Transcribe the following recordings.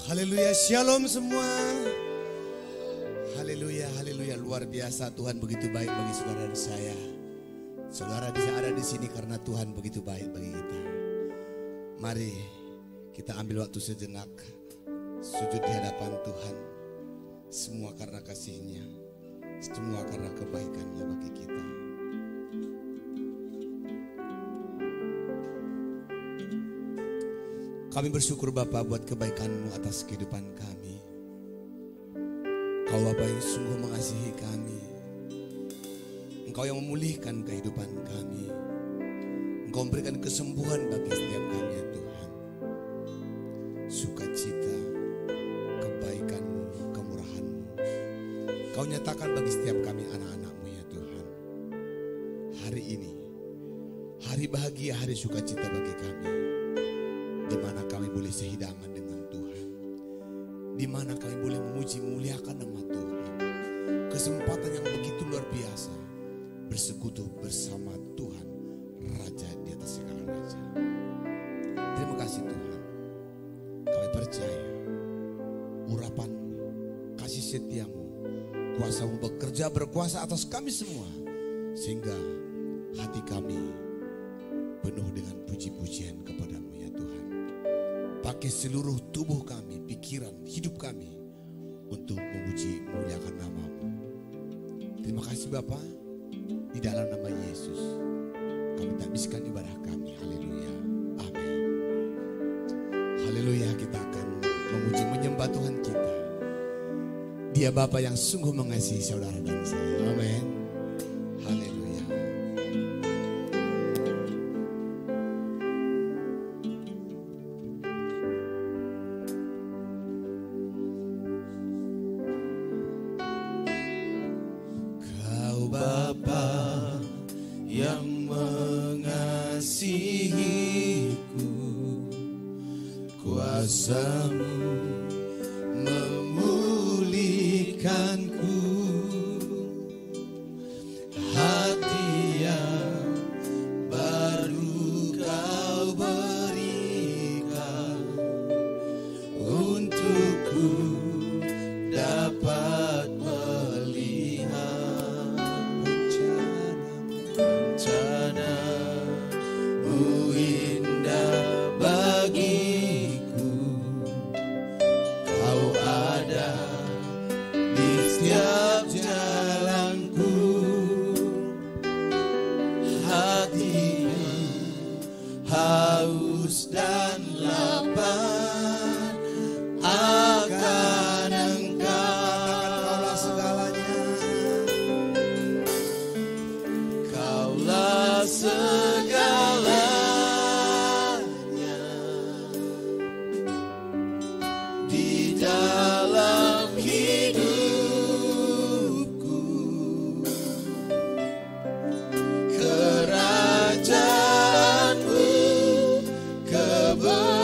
Haleluya, shalom semua. Haleluya, haleluya, luar biasa. Tuhan begitu baik bagi saudara dan saya. Saudara bisa ada di sini karena Tuhan begitu baik bagi kita. Mari kita ambil waktu sejenak, sujud di hadapan Tuhan. Semua karena kasih-Nya, semua karena kebaikan-Nya bagi kita. Kami bersyukur Bapa buat kebaikan-Mu atas kehidupan kami. Kau Bapa yang sungguh mengasihi kami. Engkau yang memulihkan kehidupan kami. Engkau memberikan kesembuhan bagi setiap kami ya Tuhan. Sukacita, kebaikan-Mu, kemurahan-Mu. Kau nyatakan bagi setiap kami anak-anak-Mu ya Tuhan. Hari ini, hari bahagia, hari sukacita bagi kami. Di mana kami boleh sehidangan dengan Tuhan, di mana kami boleh memuji memuliakan nama Tuhan. Kesempatan yang begitu luar biasa bersekutu bersama Tuhan, Raja di atas segala raja. Terima kasih Tuhan. Kami percaya urapan-Mu, kasih setia-Mu, kuasa-Mu bekerja berkuasa atas kami semua, sehingga hati kami penuh dengan puji-pujian kepada-Mu ya Tuhan. Pakai seluruh tubuh kami, pikiran, hidup kami untuk memuji, memuliakan nama-Mu. Terima kasih Bapa, di dalam nama Yesus kami habiskan ibadah kami. Haleluya, amin. Haleluya, kita akan memuji menyembah Tuhan kita. Dia Bapa yang sungguh mengasihi saudara dan saya. Amin. Haleluya. Kuasa-Mu memulihkanku, hati yang baru Kau berikan untukku dapat melihat rencana-Mu indah bagi setiap jalanku, hati haus dan lapar akan Engkau. Kaulah segalanya, Kaulah segalanya di dalam hidup. Kerajaanmu, kebenaran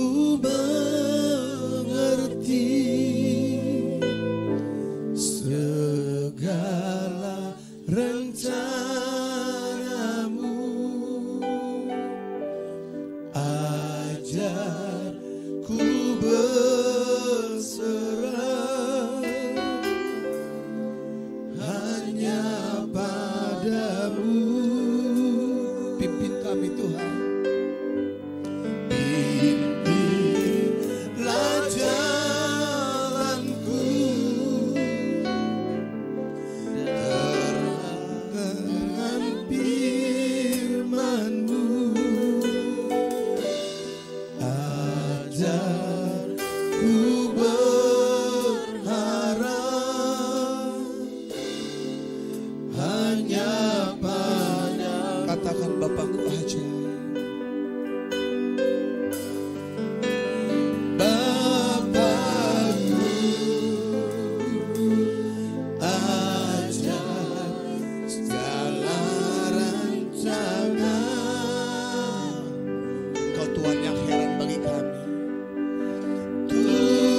ku mengerti segala rencanamu. Ajar ku berserah hanya padamu. Pimpin kami Tuhan. Pimpinlah jalanku, dengan firman-Mu. Ajar ku berharap hanya pada. Katakan Bapakku ajaib. Bapakku ajar segala rencana. Kau Tuhan yang heran bagi kami. Tuhan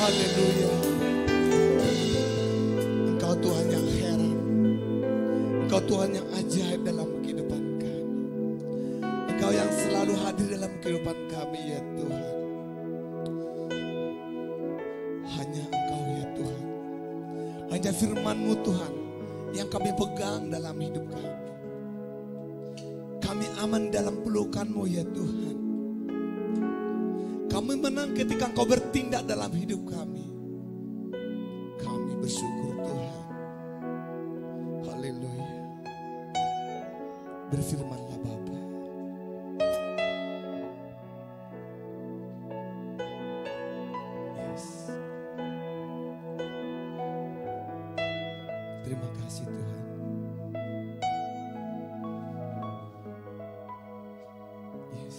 Haleluya. Engkau Tuhan yang heran. Engkau Tuhan yang ajaib dalam kehidupan kami. Engkau yang selalu hadir dalam kehidupan kami ya Tuhan. Hanya Engkau ya Tuhan. Hanya firman-Mu Tuhan yang kami pegang dalam hidup kami. Kami aman dalam pelukan-Mu ya Tuhan. Kami menang ketika Engkau bertindak dalam hidup kami. Kami bersyukur Tuhan. Haleluya. Berfirmanlah Bapa. Yes. Terima kasih Tuhan. Yes.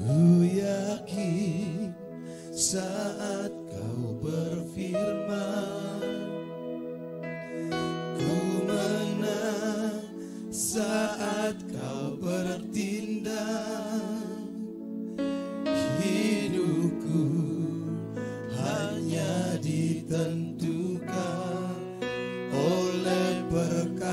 Ku yakin saat Kau berfirman, ku menang saat Kau bertindak. Hidupku hanya ditentukan oleh perkataan-Mu.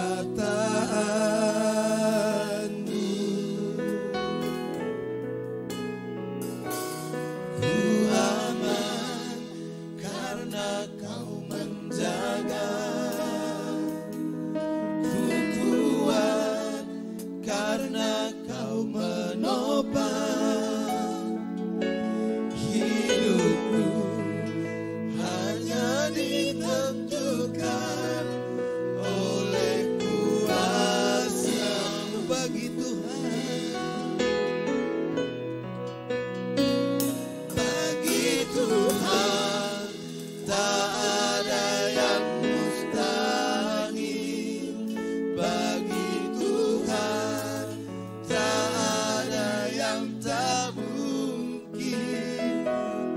Ku aman karena Kau menjaga. Ku kuat karena Kau menopang. Hidupku hanya ditentukan oleh kuasa-Mu. Bagi Tuhan, bagi Tuhan tak ada yang mustahil. Bagi Tuhan tak ada yang tak mungkin.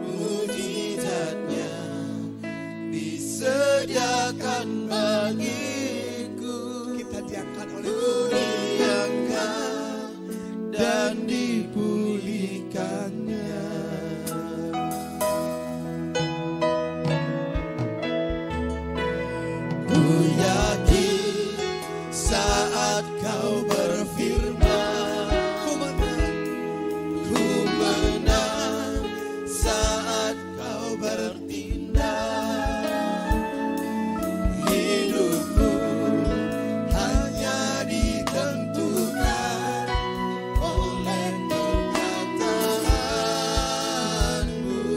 Mujizatnya disediakan bagiku. Kita diangkat oleh Ku diangkat dan dipulihkannya. Ku yakin saat Kau berfirman, ku menang saat Kau bertindak. Hidupku hanya ditentukan oleh perkataan-Mu.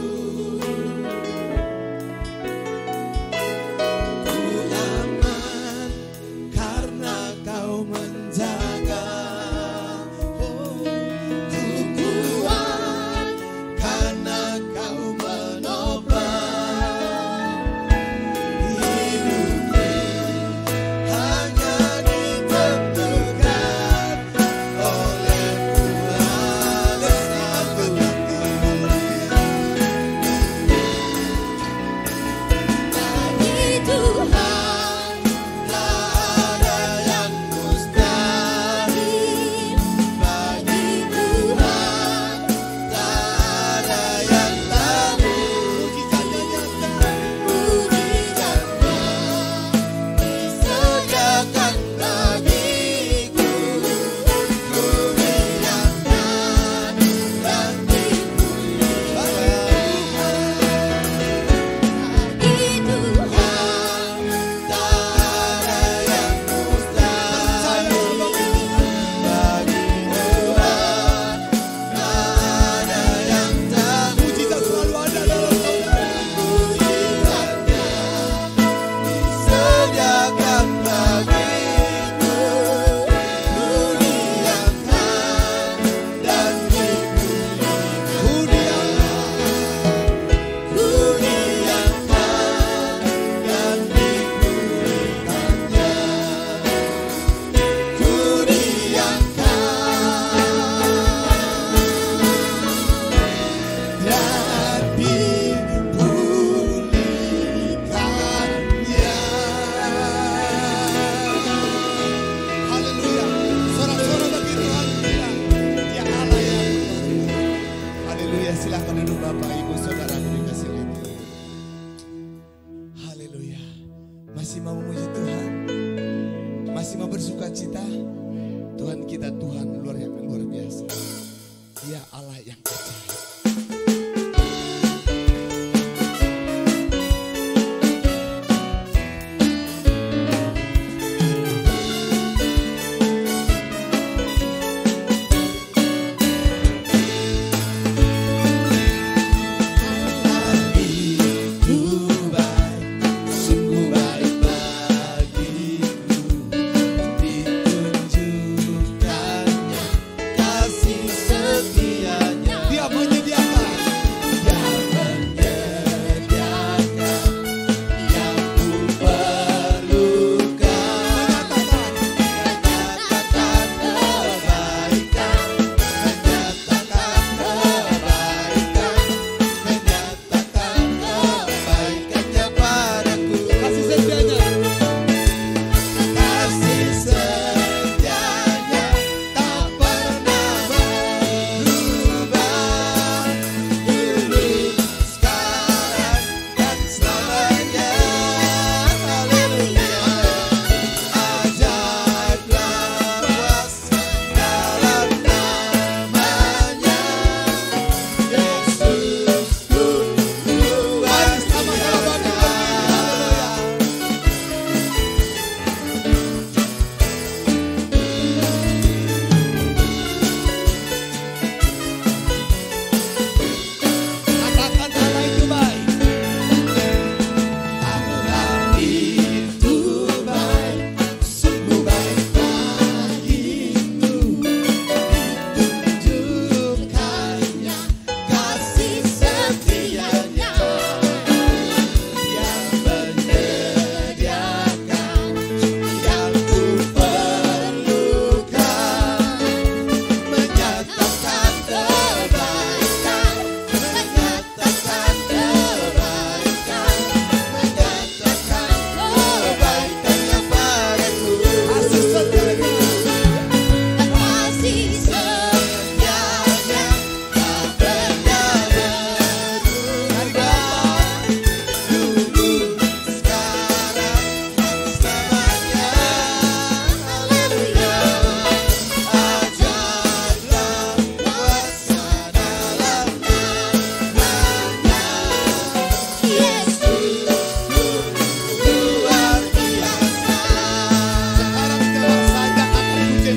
Ku aman karena Kau menjaga.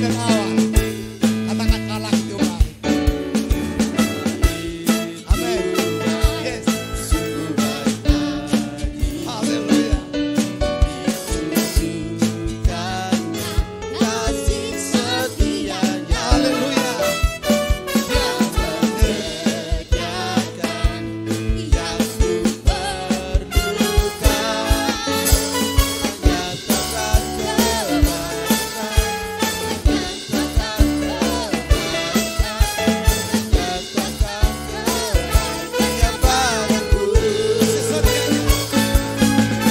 sejak awal. Katakan kalah Tuhan. Amin. Yes. Haleluya. Kasih setianya. Haleluya. Yang menyediakan yang ku perlukan. Nyatakan kebaikan. Nyatakan kebaikan. Nyatakan kebaikannya padaku.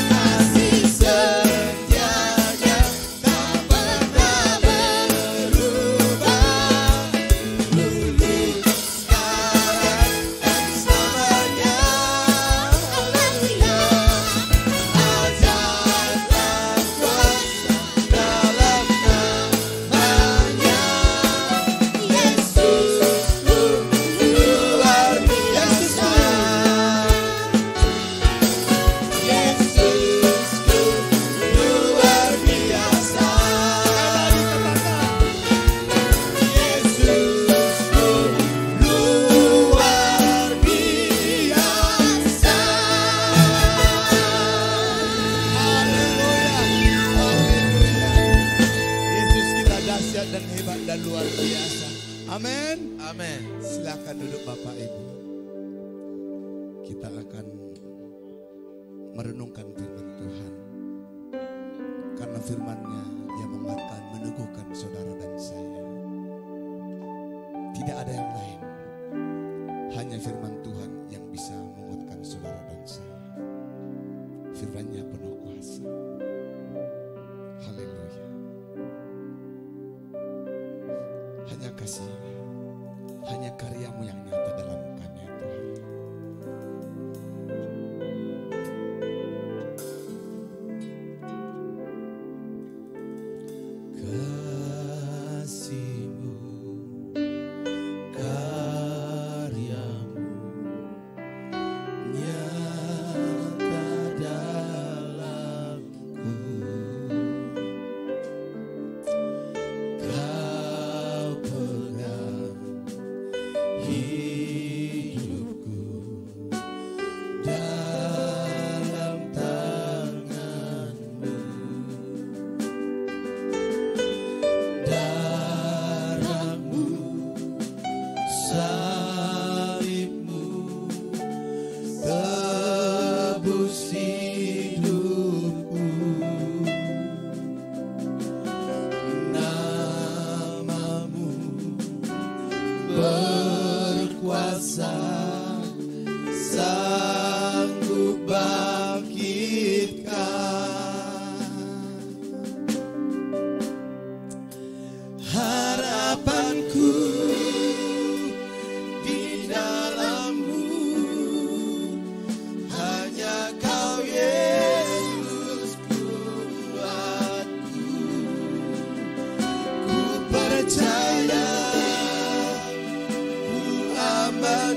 Kasih setianya tak pernah berubah. Dulu, sekarang, dan selamanya. Haleluya. Ajaib dan kuasa dalam namanya. Yesus, luar biasa. Yesusku luar biasa. Yesusku luar biasa. Yesus kita dahsyat dan hebat dan luar biasa. Amin. Amin. Silakan duduk Bapak Ibu. Kita akan merenungkan firman Tuhan. Karena firman-Nya yang menguatkan, meneguhkan saudara dan saya. Tidak ada yang lain. Hanya firman Tuhan yang bisa menguatkan saudara dan saya. Firman-Nya penuh kuasa. Haleluya. Hanya kasih-Nya, hanya karya-Mu yang nyata dalam kami ya Tuhan. Kasih-Mu, karya-Mu nyata dalamku. Kau pegang hidupku dalam tangan-Mu. Darah-Mu, salib-Mu tebus hidupku. Nama-Mu berkuasa, sanggup bangkitkan. Harapanku di dalam-Mu, hanya Kau Yesus kuatku. Ku percaya, ku aman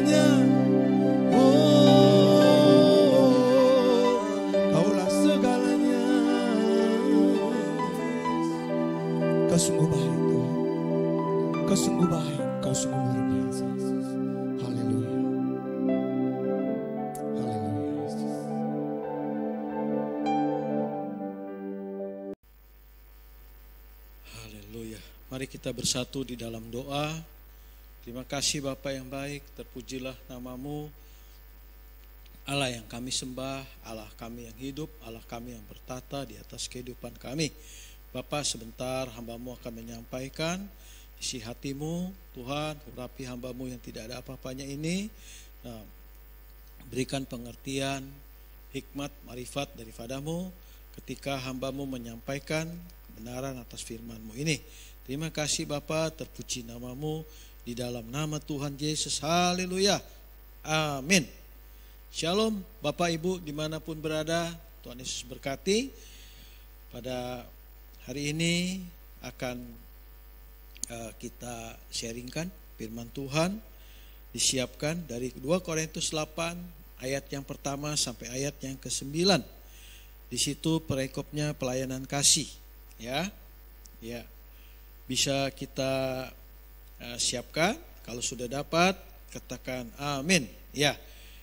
segalanya. Oh, Kaulah segalanya. Kau sungguh baik Tuhan. Kau sungguh baik. Kau sungguh luar biasa. Haleluya. Haleluya Yesus. Haleluya. Mari kita bersatu di dalam doa. Terima kasih Bapa yang baik, terpujilah namamu. Allah yang kami sembah, Allah kami yang hidup, Allah kami yang bertata di atas kehidupan kami. Bapa, sebentar hamba-Mu akan menyampaikan isi hatimu. Tuhan, urapi hamba-Mu yang tidak ada apa-apanya ini. Berikan pengertian, hikmat, marifat daripada-Mu ketika hamba-Mu menyampaikan kebenaran atas firman-Mu ini. Terima kasih Bapa, terpuji namamu di dalam nama Tuhan Yesus. Haleluya. Amin. Shalom Bapak Ibu dimanapun berada, Tuhan Yesus berkati. Pada hari ini akan kita sharingkan firman Tuhan, disiapkan dari 2 Korintus 8 ayat yang pertama sampai ayat yang ke-9. Di situ perikopnya pelayanan kasih, ya. Bisa kita siapkan. Kalau sudah dapat katakan amin. Ya.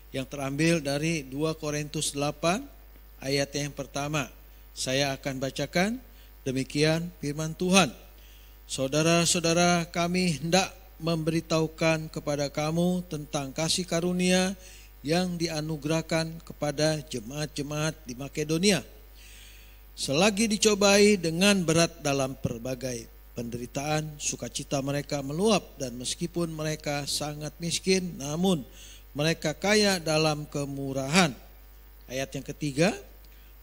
Yang terambil dari 2 Korintus 8 ayat yang pertama. Saya akan bacakan. Demikian firman Tuhan. Saudara-saudara, kami hendak memberitahukan kepada kamu tentang kasih karunia yang dianugerahkan kepada jemaat-jemaat di Makedonia. Selagi dicobai dengan berat dalam berbagai penderitaan, sukacita mereka meluap, dan meskipun mereka sangat miskin, namun mereka kaya dalam kemurahan. Ayat yang ketiga,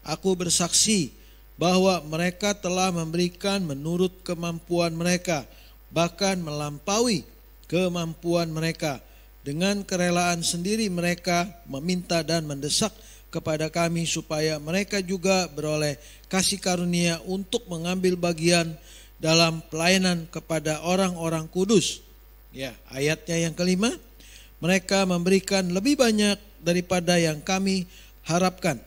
aku bersaksi bahwa mereka telah memberikan menurut kemampuan mereka, bahkan melampaui kemampuan mereka. Dengan kerelaan sendiri mereka meminta dan mendesak kepada kami supaya mereka juga beroleh kasih karunia untuk mengambil bagian dalam pelayanan kepada orang-orang kudus. Ya, ayatnya yang kelima, mereka memberikan lebih banyak daripada yang kami harapkan.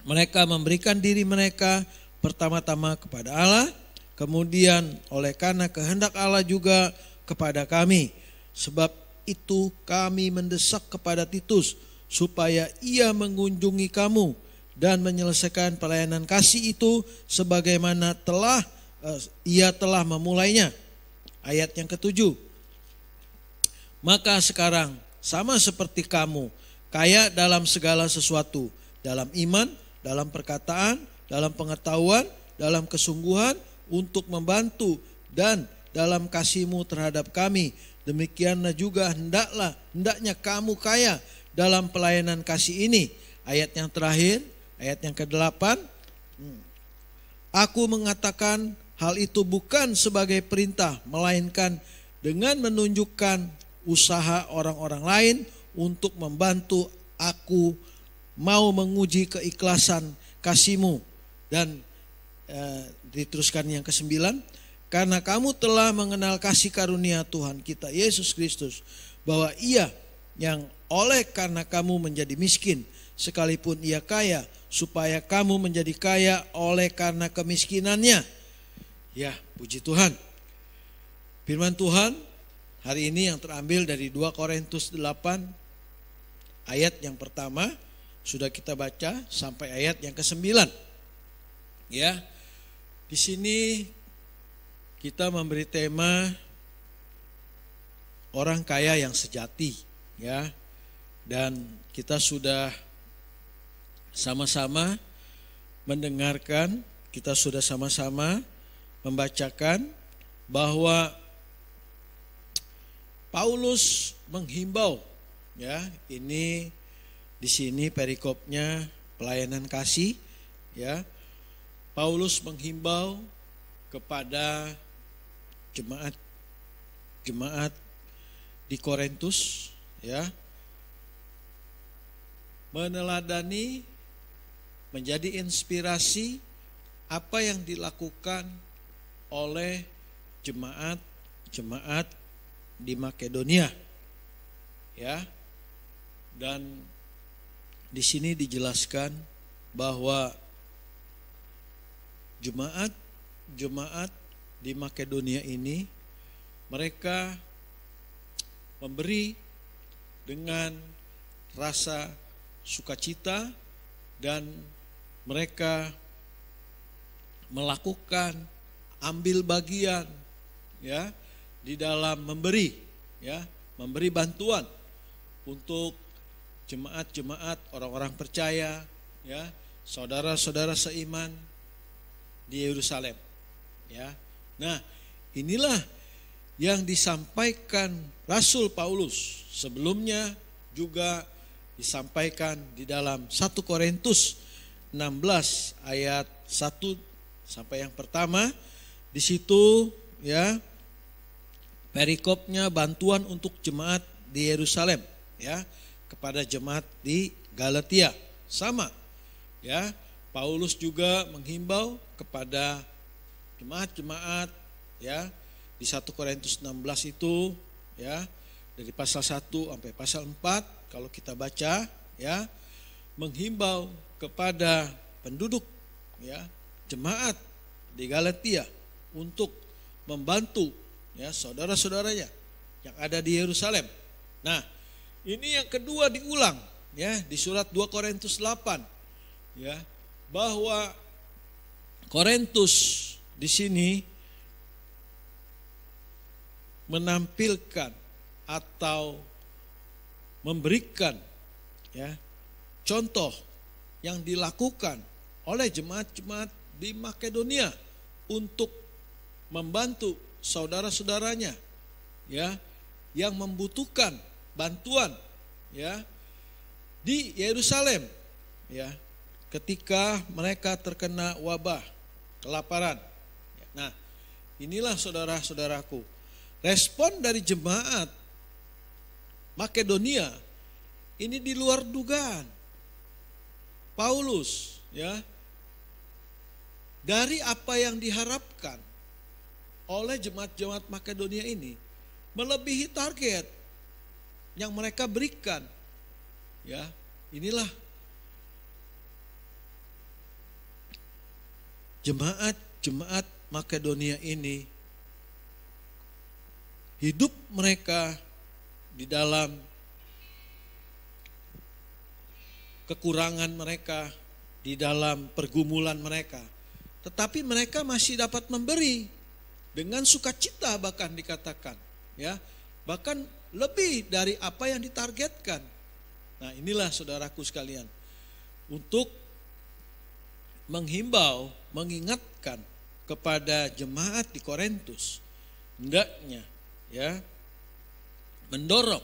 Mereka memberikan diri mereka pertama-tama kepada Allah, kemudian oleh karena kehendak Allah juga kepada kami. Sebab itu kami mendesak kepada Titus supaya ia mengunjungi kamu dan menyelesaikan pelayanan kasih itu sebagaimana ia telah memulainya. Ayat yang ketujuh, maka sekarang sama seperti kamu, kaya dalam segala sesuatu, dalam iman, dalam perkataan, dalam pengetahuan, dalam kesungguhan, untuk membantu, dan dalam kasihmu terhadap kami. Demikianlah juga hendaknya kamu kaya dalam pelayanan kasih ini. Ayat yang terakhir, ayat yang ke-8, aku mengatakan hal itu bukan sebagai perintah, melainkan dengan menunjukkan usaha orang-orang lain untuk membantu aku mau menguji keikhlasan kasihmu. Dan diteruskan yang ke-9, karena kamu telah mengenal kasih karunia Tuhan kita Yesus Kristus, bahwa ia yang oleh karena kamu menjadi miskin, sekalipun ia kaya, supaya kamu menjadi kaya oleh karena kemiskinannya. Ya, puji Tuhan. Firman Tuhan hari ini yang terambil dari 2 Korintus 8 ayat yang pertama sudah kita baca sampai ayat yang ke-9. Ya. Di sini kita memberi tema orang kaya yang sejati, ya. Dan kita sudah sama-sama mendengarkan, kita sudah sama-sama membacakan bahwa Paulus menghimbau, ya, ini di sini perikopnya pelayanan kasih, ya. Paulus menghimbau kepada jemaat di Korintus, ya, meneladani, menjadi inspirasi apa yang dilakukan oleh jemaat di Makedonia. Ya. Dan di sini dijelaskan bahwa jemaat di Makedonia ini mereka memberi dengan rasa sukacita dan mereka melakukan ambil bagian ya di dalam memberi bantuan untuk jemaat-jemaat orang-orang percaya ya, saudara-saudara seiman di Yerusalem ya. Nah, inilah yang disampaikan Rasul Paulus sebelumnya juga disampaikan di dalam 1 Korintus 16 ayat 1 sampai yang pertama. Di situ ya perikopnya bantuan untuk jemaat di Yerusalem ya, kepada jemaat di Galatia. Sama ya, Paulus juga menghimbau kepada jemaat-jemaat ya di 1 Korintus 16 itu ya, dari pasal 1 sampai pasal 4 kalau kita baca ya, menghimbau kepada penduduk ya, jemaat di Galatia untuk membantu ya saudara-saudaranya yang ada di Yerusalem. Nah, ini yang kedua diulang ya di surat 2 Korintus 8 ya, bahwa Korintus di sini menampilkan atau memberikan ya contoh yang dilakukan oleh jemaat-jemaat di Makedonia untuk membantu saudara-saudaranya ya yang membutuhkan bantuan ya di Yerusalem ya ketika mereka terkena wabah kelaparan. Nah, inilah saudara-saudaraku, respon dari jemaat Makedonia ini di luar dugaan. Paulus ya, dari apa yang diharapkan oleh jemaat-jemaat Makedonia ini melebihi target yang mereka berikan. Ya, inilah jemaat Makedonia ini, hidup mereka di dalam kekurangan mereka, di dalam pergumulan mereka, tetapi mereka masih dapat memberi dengan sukacita, bahkan dikatakan ya, bahkan lebih dari apa yang ditargetkan. Nah, inilah saudaraku sekalian, untuk menghimbau, mengingatkan kepada jemaat di Korintus, hendaknya ya mendorong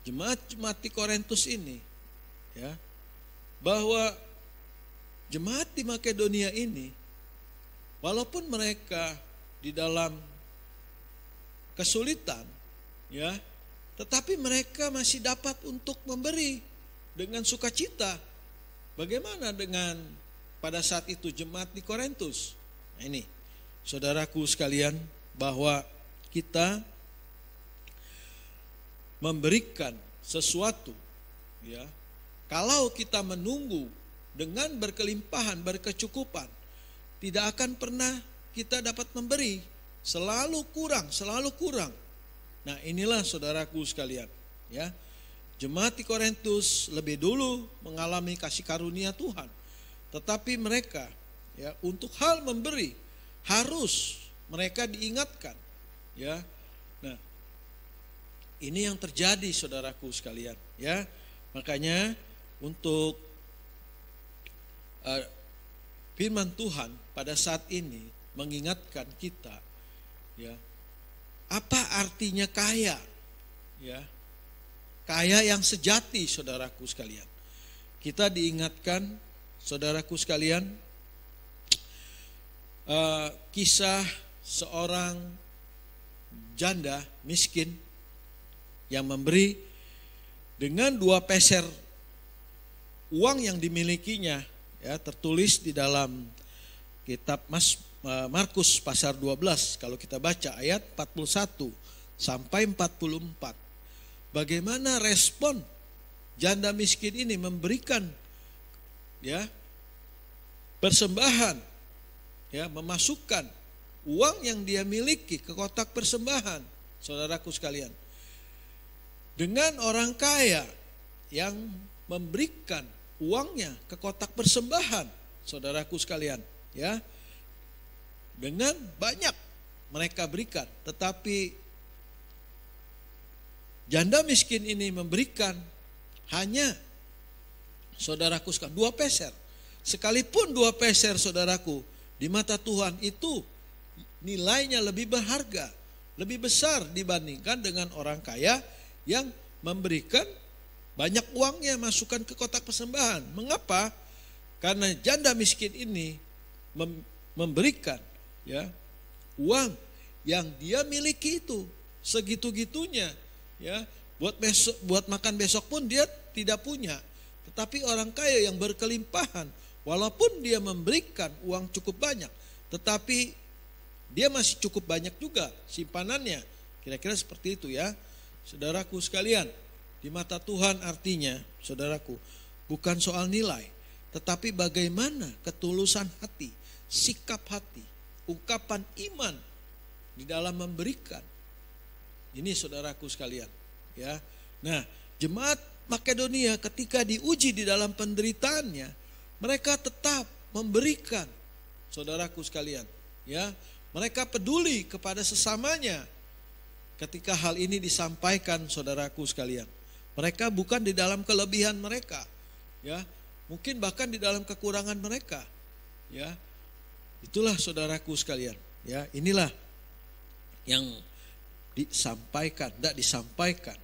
jemaat-jemaat di Korintus ini ya, bahwa jemaat di Makedonia ini walaupun mereka di dalam kesulitan ya, tetapi mereka masih dapat untuk memberi dengan sukacita. Bagaimana dengan pada saat itu jemaat di Korintus? Nah, ini saudaraku sekalian, bahwa kita memberikan sesuatu ya, kalau kita menunggu dengan berkelimpahan, berkecukupan, tidak akan pernah kita dapat memberi, selalu kurang. Nah, inilah saudaraku sekalian ya, jemaat di Korintus lebih dulu mengalami kasih karunia Tuhan, tetapi mereka ya untuk hal memberi harus mereka diingatkan ya. Nah, ini yang terjadi saudaraku sekalian ya. Makanya untuk firman Tuhan pada saat ini mengingatkan kita ya, apa artinya kaya ya, kaya yang sejati saudaraku sekalian. Kita diingatkan saudaraku sekalian, kisah seorang janda miskin yang memberi dengan 2 peser uang yang dimilikinya ya, tertulis di dalam kitab Markus pasal 12 kalau kita baca ayat 41 sampai 44 bagaimana respon janda miskin ini memberikan ya persembahan, ya, memasukkan uang yang dia miliki ke kotak persembahan, saudaraku sekalian. Dengan orang kaya yang memberikan uangnya ke kotak persembahan, saudaraku sekalian, ya, dengan banyak mereka berikan, tetapi janda miskin ini memberikan hanya, saudaraku sekalian, 2 peser. Sekalipun 2 peser, saudaraku, di mata Tuhan itu nilainya lebih berharga, lebih besar dibandingkan dengan orang kaya yang memberikan banyak uangnya masukkan ke kotak persembahan. Mengapa? Karena janda miskin ini memberikan ya uang yang dia miliki itu segitu-gitunya, ya, buat makan besok pun dia tidak punya. Tetapi orang kaya yang berkelimpahan, walaupun dia memberikan uang cukup banyak, tetapi dia masih cukup banyak juga simpanannya. Kira-kira seperti itu, ya, saudaraku sekalian. Di mata Tuhan artinya, saudaraku, bukan soal nilai, tetapi bagaimana ketulusan hati, sikap hati, ungkapan iman di dalam memberikan. Ini saudaraku sekalian, ya. Nah, jemaat Makedonia ketika diuji di dalam penderitaannya, mereka tetap memberikan, saudaraku sekalian, ya. Mereka peduli kepada sesamanya. Ketika hal ini disampaikan, saudaraku sekalian, mereka bukan di dalam kelebihan mereka, ya, mungkin bahkan di dalam kekurangan mereka, ya. Itulah saudaraku sekalian, ya. Inilah yang disampaikan, tidak disampaikan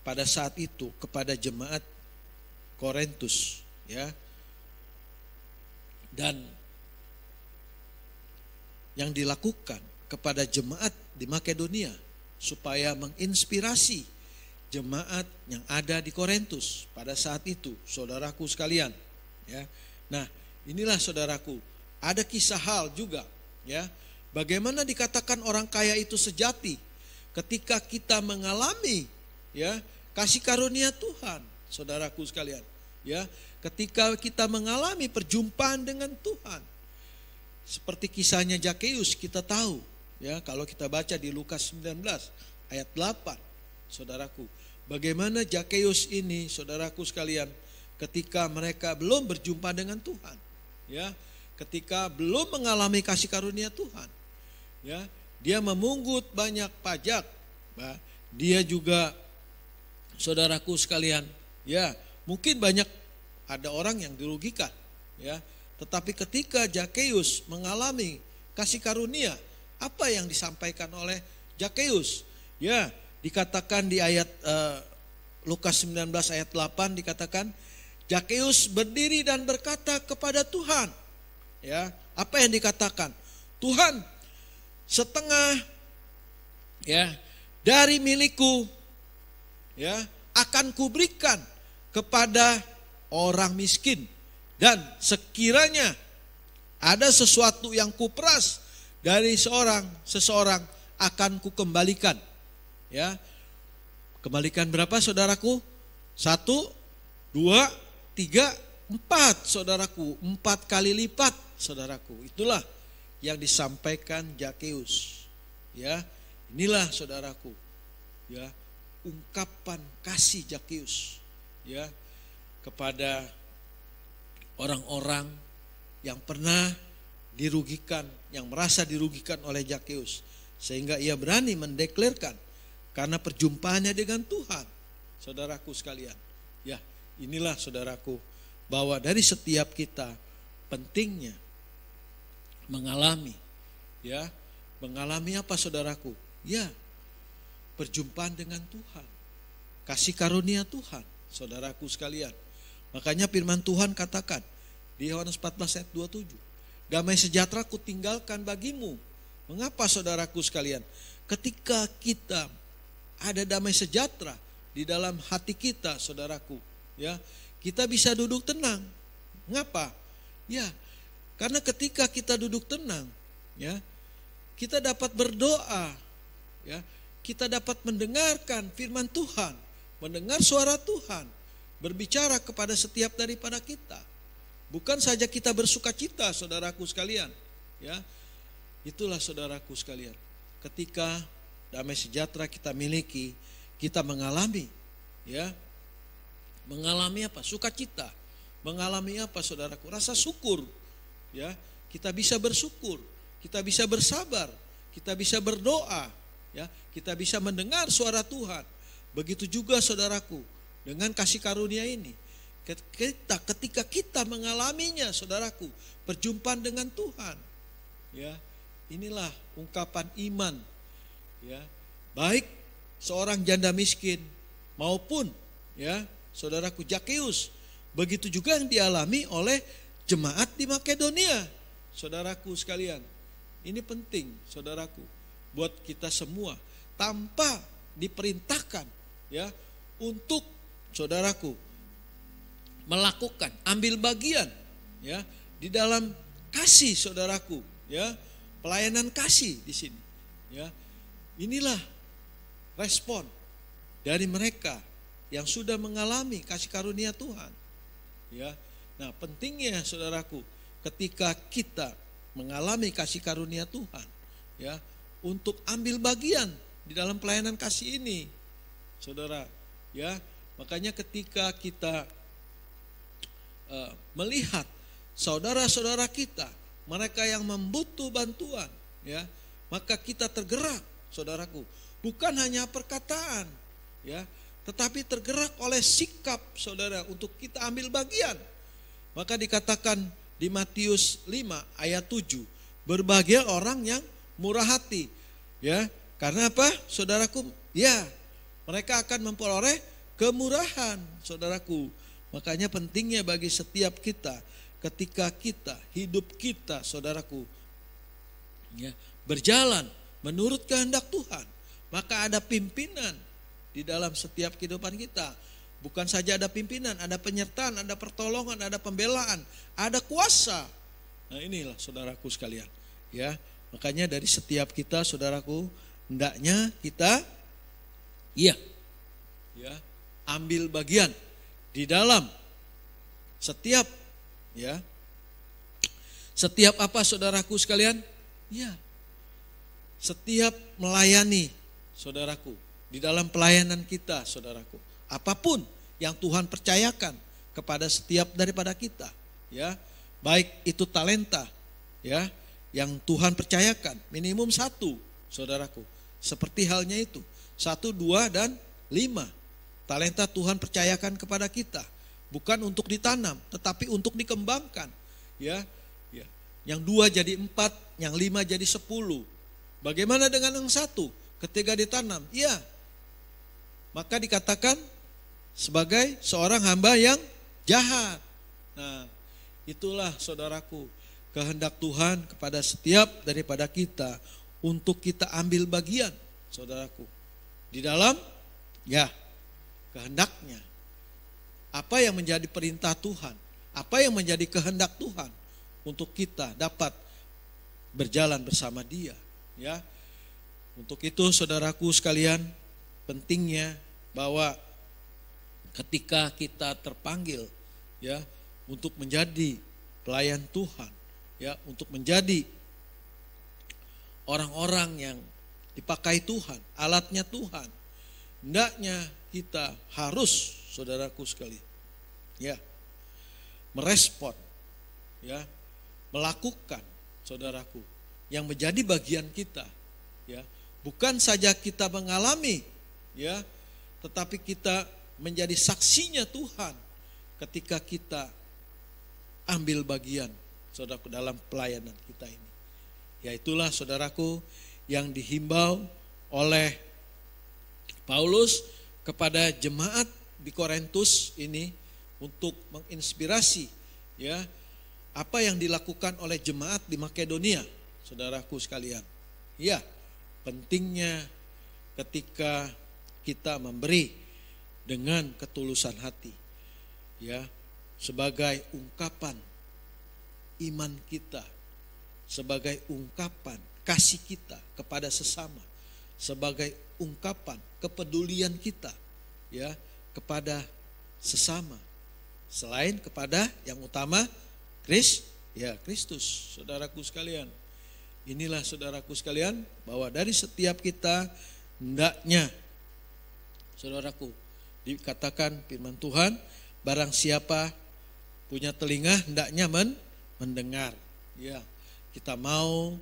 pada saat itu kepada jemaat Korintus, ya. Dan yang dilakukan kepada jemaat di Makedonia supaya menginspirasi jemaat yang ada di Korintus pada saat itu, saudaraku sekalian, ya. Nah, inilah saudaraku, ada kisah hal juga, ya. Bagaimana dikatakan orang kaya itu sejati ketika kita mengalami, ya, kasih karunia Tuhan, saudaraku sekalian, ya. Ketika kita mengalami perjumpaan dengan Tuhan, seperti kisahnya Zakeus, kita tahu, ya, kalau kita baca di Lukas 19 ayat 8, saudaraku, bagaimana Zakeus ini, saudaraku sekalian, ketika mereka belum berjumpa dengan Tuhan, ya, ketika belum mengalami kasih karunia Tuhan, ya, dia memungut banyak pajak, ya, dia juga, saudaraku sekalian, ya, mungkin banyak ada orang yang dirugikan, ya. Tetapi ketika Zakeus mengalami kasih karunia, apa yang disampaikan oleh Zakeus? Ya, dikatakan di ayat Lukas 19 ayat 8 dikatakan, Zakeus berdiri dan berkata kepada Tuhan, ya, apa yang dikatakan? Tuhan, setengah, ya, dari milikku, ya, akan kuberikan kepada orang miskin. Dan sekiranya ada sesuatu yang kuperas dari seseorang akan kukembalikan. Ya, kembalikan berapa, saudaraku? 1, 2, 3, 4, saudaraku. 4 kali lipat, saudaraku. Itulah yang disampaikan Zakeus. Ya, inilah saudaraku, ya, ungkapan kasih Zakeus, ya, kepada orang-orang yang pernah dirugikan, yang merasa dirugikan oleh Zakeus, sehingga ia berani mendeklarkan karena perjumpaannya dengan Tuhan, saudaraku sekalian. Ya, inilah saudaraku, bahwa dari setiap kita pentingnya mengalami, ya, mengalami apa, saudaraku? Ya, perjumpaan dengan Tuhan, kasih karunia Tuhan, saudaraku sekalian. Makanya firman Tuhan katakan di Yohanes 14 ayat 27, damai sejahtera ku tinggalkan bagimu. Mengapa, saudaraku sekalian? Ketika kita ada damai sejahtera di dalam hati kita, saudaraku, ya, kita bisa duduk tenang. Mengapa? Ya, karena ketika kita duduk tenang, ya, kita dapat berdoa, ya, kita dapat mendengarkan firman Tuhan mendengar suara Tuhan berbicara kepada setiap daripada kita. Bukan saja kita bersukacita, saudaraku sekalian, ya. Itulah saudaraku sekalian, ketika damai sejahtera kita miliki, kita mengalami, ya, mengalami apa? Sukacita. Mengalami apa, saudaraku? Rasa syukur, ya. Kita bisa bersyukur, kita bisa bersabar, kita bisa berdoa, ya. Kita bisa mendengar suara Tuhan. Begitu juga saudaraku, dengan kasih karunia ini, ketika kita mengalaminya, saudaraku, perjumpaan dengan Tuhan, ya, inilah ungkapan iman, ya, baik seorang janda miskin maupun, ya, saudaraku Zakeus. Begitu juga yang dialami oleh jemaat di Makedonia, saudaraku sekalian. Ini penting, saudaraku, buat kita semua, tanpa diperintahkan, ya, untuk saudaraku melakukan, ambil bagian, ya, di dalam kasih, saudaraku, ya, pelayanan kasih di sini, ya. Inilah respon dari mereka yang sudah mengalami kasih karunia Tuhan, ya. Nah, pentingnya saudaraku, ketika kita mengalami kasih karunia Tuhan, ya, untuk ambil bagian di dalam pelayanan kasih ini, saudara, ya. Makanya ketika kita melihat saudara-saudara kita, mereka yang membutuh bantuan, ya, maka kita tergerak, saudaraku, bukan hanya perkataan, ya, tetapi tergerak oleh sikap saudara untuk kita ambil bagian. Maka dikatakan di Matius 5 ayat 7, berbahagia orang yang murah hati, ya, karena apa, saudaraku? Ya, mereka akan memperoleh kemurahan, saudaraku. Makanya pentingnya bagi setiap kita, ketika kita, hidup kita, saudaraku, ya, berjalan menurut kehendak Tuhan, maka ada pimpinan di dalam setiap kehidupan kita. Bukan saja ada pimpinan, ada penyertaan, ada pertolongan, ada pembelaan, ada kuasa. Nah, inilah saudaraku sekalian, ya. Makanya dari setiap kita, saudaraku, hendaknya kita, ya, ambil bagian di dalam setiap, ya, setiap apa, saudaraku sekalian? Ya, setiap melayani, saudaraku, di dalam pelayanan kita, saudaraku, apapun yang Tuhan percayakan kepada setiap daripada kita, ya, baik itu talenta, ya, yang Tuhan percayakan, minimum 1, saudaraku, seperti halnya itu, 1, 2, dan 5. Talenta Tuhan percayakan kepada kita, bukan untuk ditanam, tetapi untuk dikembangkan, ya. Yang 2 jadi 4, yang 5 jadi 10. Bagaimana dengan yang 1? Ketika ditanam, ya, maka dikatakan sebagai seorang hamba yang jahat. Nah, itulah saudaraku, kehendak Tuhan kepada setiap daripada kita untuk kita ambil bagian, saudaraku, di dalam, ya, kehendaknya. Apa yang menjadi perintah Tuhan, apa yang menjadi kehendak Tuhan untuk kita dapat berjalan bersama Dia, ya. Untuk itu saudaraku sekalian, pentingnya bahwa ketika kita terpanggil, ya, untuk menjadi pelayan Tuhan, ya, untuk menjadi orang-orang yang dipakai Tuhan, alatnya Tuhan, hendaknya kita harus, saudaraku sekalian, ya, merespon, ya, melakukan, saudaraku, yang menjadi bagian kita, ya, bukan saja kita mengalami, ya, tetapi kita menjadi saksinya Tuhan ketika kita ambil bagian, saudaraku, dalam pelayanan kita ini. Ya, itulah saudaraku yang dihimbau oleh Paulus kepada jemaat di Korintus ini untuk menginspirasi, ya, apa yang dilakukan oleh jemaat di Makedonia, saudaraku sekalian. Ya, pentingnya ketika kita memberi dengan ketulusan hati, ya, sebagai ungkapan iman kita, sebagai ungkapan kasih kita kepada sesama, sebagai ungkapan kepedulian kita, ya, kepada sesama, selain kepada yang utama Kristus. Saudaraku sekalian, inilah saudaraku sekalian, bahwa dari setiap kita hendaknya, saudaraku, dikatakan firman Tuhan, barang siapa punya telinga hendaknya mendengar. Ya, kita mau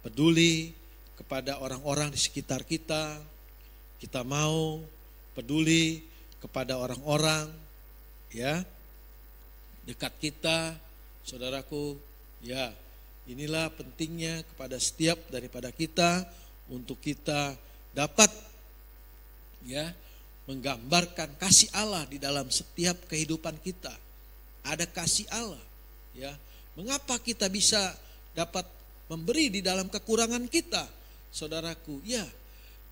peduli kepada orang-orang di sekitar kita. Kita mau peduli kepada orang-orang ya dekat kita, saudaraku. Ya, inilah pentingnya kepada setiap daripada kita untuk kita dapat ya menggambarkan kasih Allah di dalam setiap kehidupan kita. Ada kasih Allah ya. Mengapa kita bisa dapat memberi di dalam kekurangan kita, saudaraku? Ya,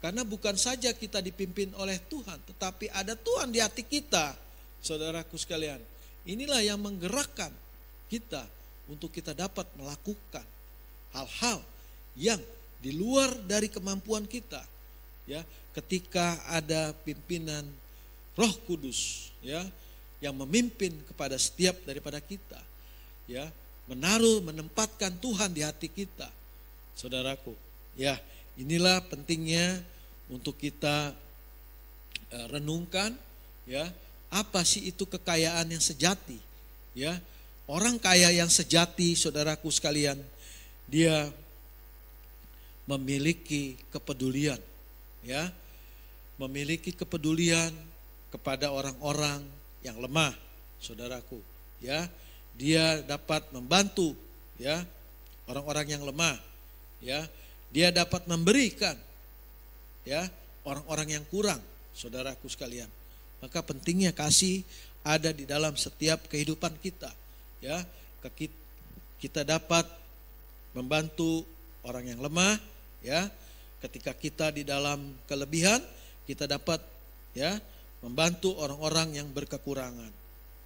karena bukan saja kita dipimpin oleh Tuhan, tetapi ada Tuhan di hati kita, saudaraku sekalian. Inilah yang menggerakkan kita untuk kita dapat melakukan hal-hal yang di luar dari kemampuan kita. Ya, ketika ada pimpinan Roh Kudus, ya, yang memimpin kepada setiap daripada kita, ya, menempatkan Tuhan di hati kita, saudaraku. Ya, inilah pentingnya untuk kita renungkan, ya, apa sih itu kekayaan yang sejati, ya. Orang kaya yang sejati, saudaraku sekalian, dia memiliki kepedulian, ya, memiliki kepedulian kepada orang-orang yang lemah, saudaraku, ya. Dia dapat membantu, ya, orang-orang yang lemah, ya. Dia dapat memberikan, ya, orang-orang yang kurang, saudaraku sekalian. Maka pentingnya kasih ada di dalam setiap kehidupan kita, ya. Kita dapat membantu orang yang lemah, ya. Ketika kita di dalam kelebihan, kita dapat, ya, membantu orang-orang yang berkekurangan,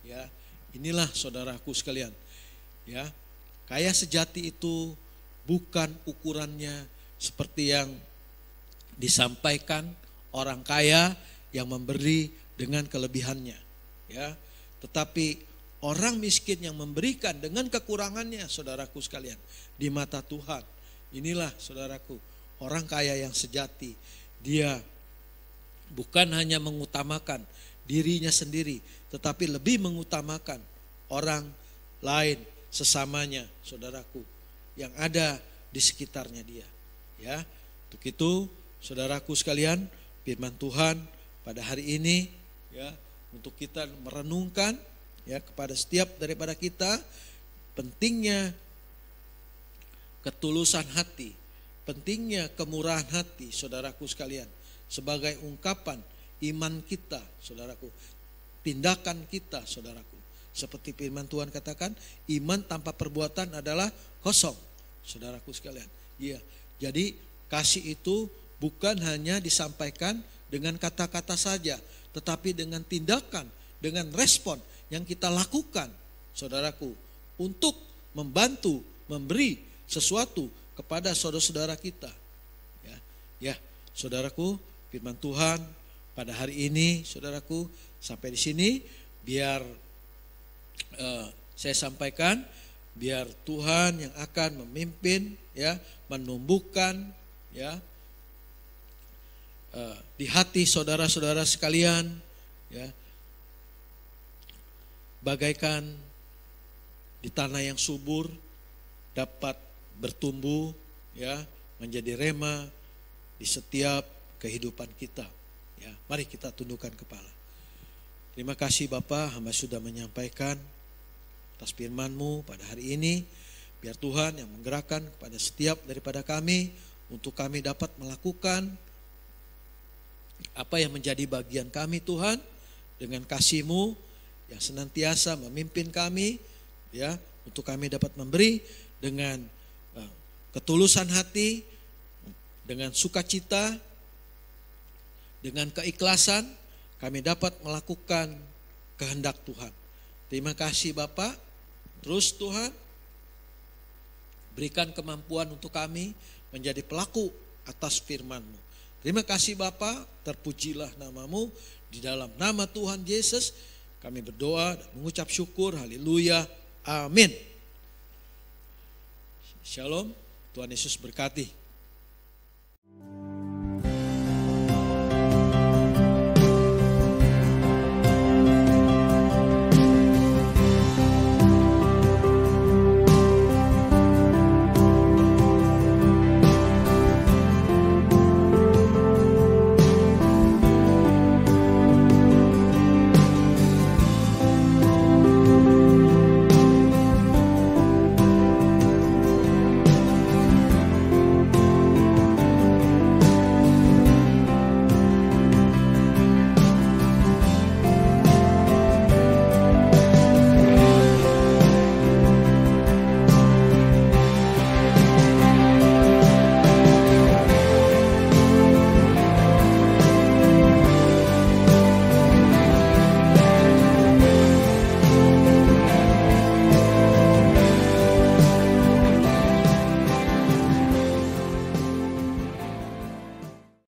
ya. Inilah saudaraku sekalian, ya. Kaya sejati itu bukan ukurannya seperti yang disampaikan orang kaya yang memberi dengan kelebihannya, ya. Tetapi orang miskin yang memberikan dengan kekurangannya, saudaraku sekalian, di mata Tuhan. Inilah saudaraku, orang kaya yang sejati. Dia bukan hanya mengutamakan dirinya sendiri, tetapi lebih mengutamakan orang lain, sesamanya, saudaraku, yang ada di sekitarnya dia. Ya, untuk itu, saudaraku sekalian, firman Tuhan pada hari ini, ya, untuk kita merenungkan, ya, kepada setiap daripada kita, pentingnya ketulusan hati, pentingnya kemurahan hati, saudaraku sekalian, sebagai ungkapan iman kita, saudaraku, tindakan kita, saudaraku. Seperti firman Tuhan katakan, iman tanpa perbuatan adalah kosong, saudaraku sekalian. Iya, jadi kasih itu bukan hanya disampaikan dengan kata-kata saja, tetapi dengan tindakan, dengan respon yang kita lakukan, saudaraku, untuk membantu, memberi sesuatu kepada saudara-saudara kita. Ya, saudaraku, firman Tuhan pada hari ini, saudaraku, sampai di sini biar saya sampaikan, biar Tuhan yang akan memimpin, ya, menumbuhkan, ya, di hati saudara-saudara sekalian, ya, bagaikan di tanah yang subur dapat bertumbuh, ya, menjadi rema di setiap kehidupan kita. Ya, mari kita tundukkan kepala. Terima kasih Bapa, hamba sudah menyampaikan atas firman-Mu pada hari ini. Biar Tuhan yang menggerakkan kepada setiap daripada kami, untuk kami dapat melakukan apa yang menjadi bagian kami, Tuhan, dengan kasih-Mu yang senantiasa memimpin kami, ya, untuk kami dapat memberi dengan ketulusan hati, dengan sukacita, dengan keikhlasan, kami dapat melakukan kehendak Tuhan. Terima kasih Bapa. Terus Tuhan, berikan kemampuan untuk kami menjadi pelaku atas firman-Mu. Terima kasih Bapa, terpujilah namamu. Di dalam nama Tuhan Yesus kami berdoa dan mengucap syukur. Haleluya. Amin. Shalom. Tuhan Yesus berkati.